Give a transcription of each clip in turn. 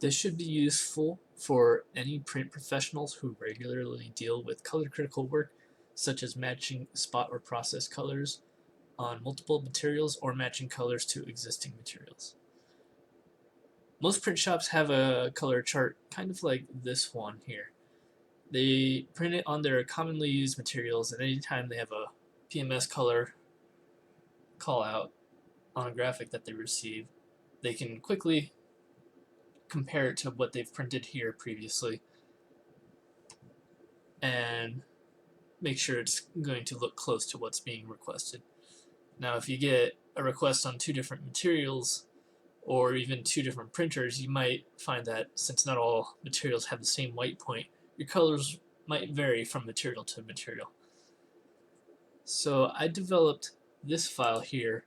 This should be useful for any print professionals who regularly deal with color critical work, such as matching spot or process colors on multiple materials or matching colors to existing materials. Most print shops have a color chart kind of like this one here. They print it on their commonly used materials, and anytime they have a PMS color call out on a graphic that they receive, they can quickly compare it to what they've printed here previously and make sure it's going to look close to what's being requested. Now, if you get a request on two different materials or even two different printers, you might find that since not all materials have the same white point, your colors might vary from material to material. So I developed this file here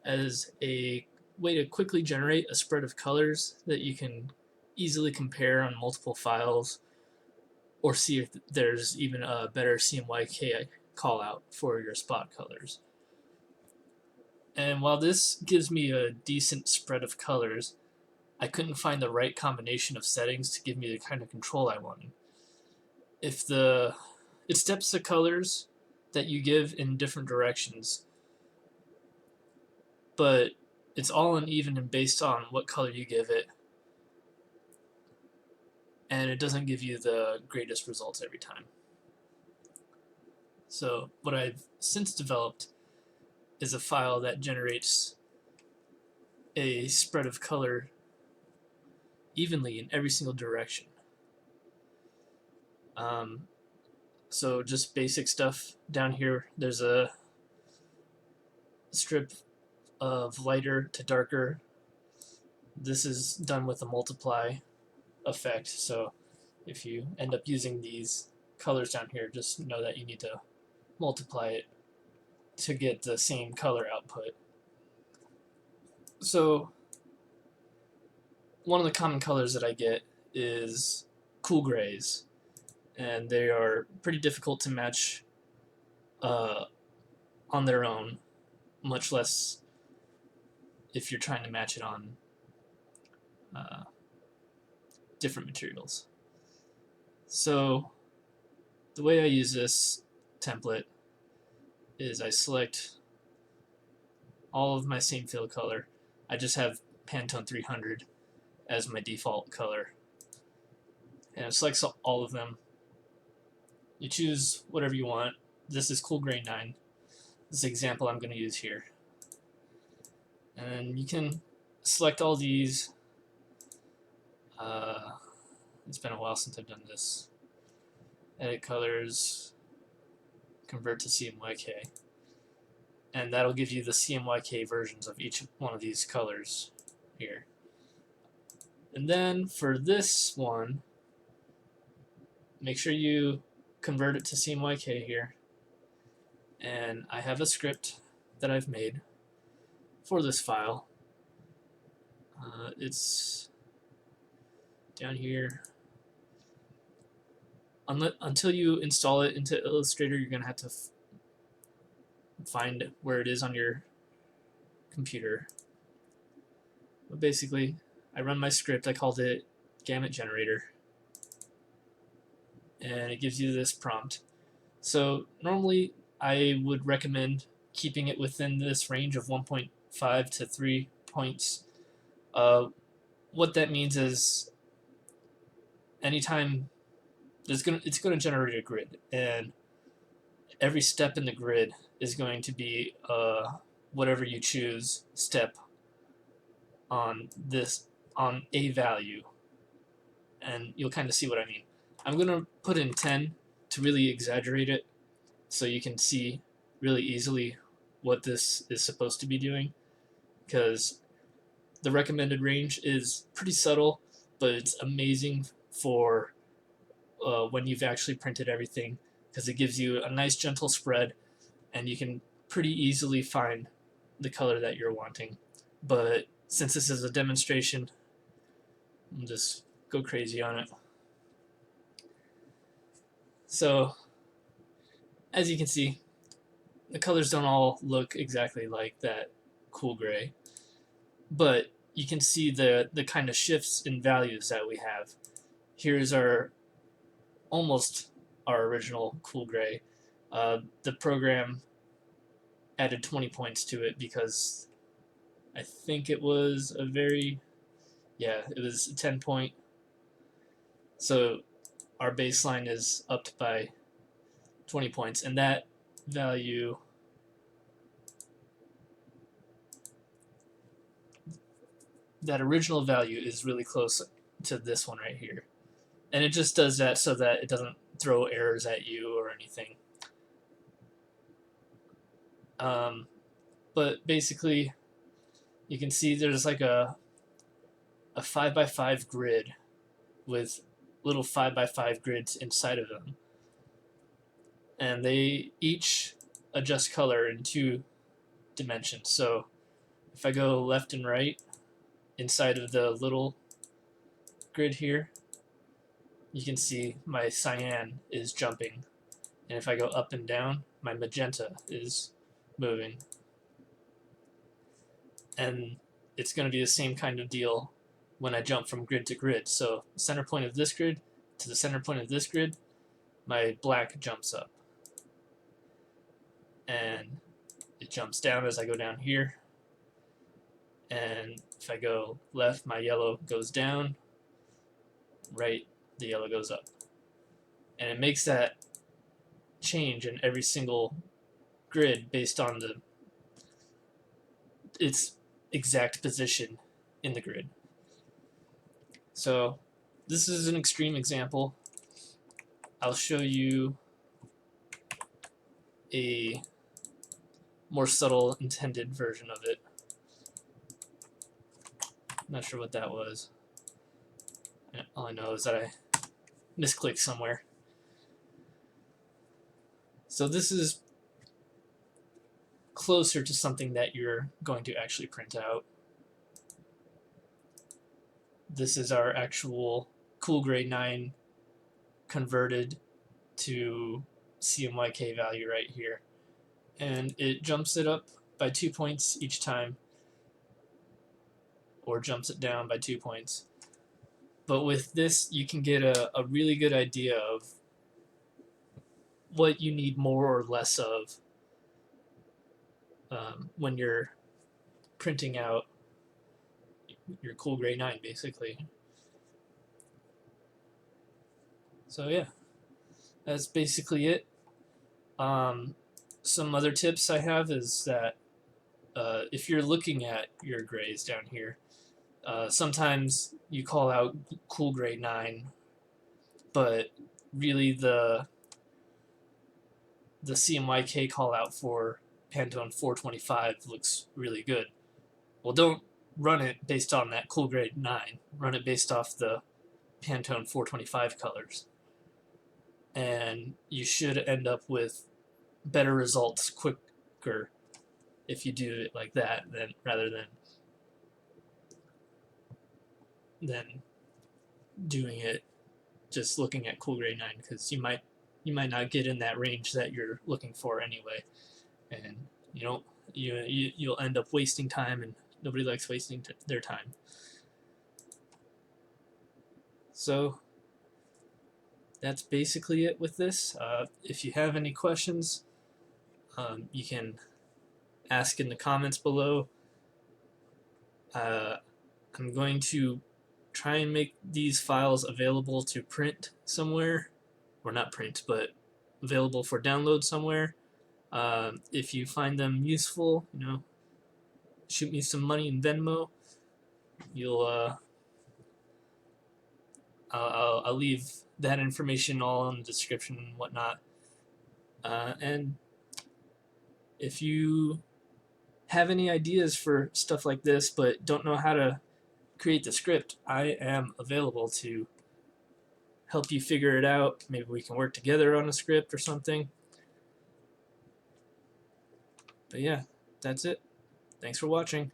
as a way to quickly generate a spread of colors that you can easily compare on multiple files or see if there's even a better CMYK call out for your spot colors. And while this gives me a decent spread of colors, I couldn't find the right combination of settings to give me the kind of control I wanted. It steps the colors that you give in different directions, but it's all uneven and based on what color you give it, and it doesn't give you the greatest results every time. So what I've since developed is a file that generates a spread of color evenly in every single direction. So just basic stuff down here. There's a strip of lighter to darker. This is done with a multiply effect, so if you end up using these colors down here, just know that you need to multiply it to get the same color output. So one of the common colors that I get is cool grays, and they are pretty difficult to match on their own, much less if you're trying to match it on different materials. So the way I use this template is I select all of my same fill color. I just have Pantone 300 as my default color, and it selects all of them. You choose whatever you want. This is Cool Gray 9. This is the example I'm going to use here. And you can select all these. It's been a while since I've done this. Edit colors, convert to CMYK. And that'll give you the CMYK versions of each one of these colors here. And then for this one, make sure you convert it to CMYK here. And I have a script that I've made for this file. It's down here. Until you install it into Illustrator, you're going to have to find where it is on your computer. But basically, I run my script. I called it GamutGenerator, and it gives you this prompt. So normally I would recommend keeping it within this range of 1.5 to 3 points. What that means is anytime it's going to generate a grid, and every step in the grid is going to be whatever you choose step on a value, and you'll kind of see what I mean. I'm going to put in 10 to really exaggerate it so you can see really easily what this is supposed to be doing, because the recommended range is pretty subtle, but it's amazing for when you've actually printed everything, because it gives you a nice gentle spread and you can pretty easily find the color that you're wanting. But since this is a demonstration, I'll just go crazy on it. So as you can see, the colors don't all look exactly like that cool gray, but you can see the kind of shifts in values that we have. Here's our almost our original cool gray. The program added 20 points to it because I think it was a very, yeah, it was a 10 point. So our baseline is upped by 20 points, and that value, that original value is really close to this one right here. And it just does that so that it doesn't throw errors at you or anything. But basically, you can see there's like a 5x5 grid with little 5x5 grids inside of them. And they each adjust color in 2 dimensions. So if I go left and right inside of the little grid here, you can see my cyan is jumping. And if I go up and down, my magenta is moving. And it's going to be the same kind of deal when I jump from grid to grid. So center point of this grid to the center point of this grid, my black jumps up. And it jumps down as I go down here. And if I go left, my yellow goes down. Right, the yellow goes up. And it makes that change in every single grid based on its exact position in the grid. So this is an extreme example. I'll show you a more subtle intended version of it. Not sure what that was. All I know is that I misclicked somewhere. So this is closer to something that you're going to actually print out. This is our actual cool gray 9 converted to CMYK value right here. And it jumps it up by 2 points each time, or jumps it down by 2 points. But with this, you can get a really good idea of what you need more or less of when you're printing out your cool gray 9, basically. So yeah, that's basically it. Some other tips I have is that if you're looking at your grays down here, sometimes you call out cool gray 9, but really the CMYK call out for Pantone 425 looks really good. Well, don't run it based on that cool gray 9. Run it based off the Pantone 425 colors. And you should end up with better results quicker if you do it like that, rather than doing it just looking at cool gray 9, because you might not get in that range that you're looking for anyway, and you'll end up wasting time, and nobody likes wasting their time. So that's basically it with this. If you have any questions, you can ask in the comments below. I'm going to try and make these files available to print somewhere, or not print, but available for download somewhere. If you find them useful, shoot me some money in Venmo. I'll leave that information all in the description and whatnot. And if you have any ideas for stuff like this but don't know how to create the script, I am available to help you figure it out. Maybe we can work together on a script or something. But yeah, that's it. Thanks for watching.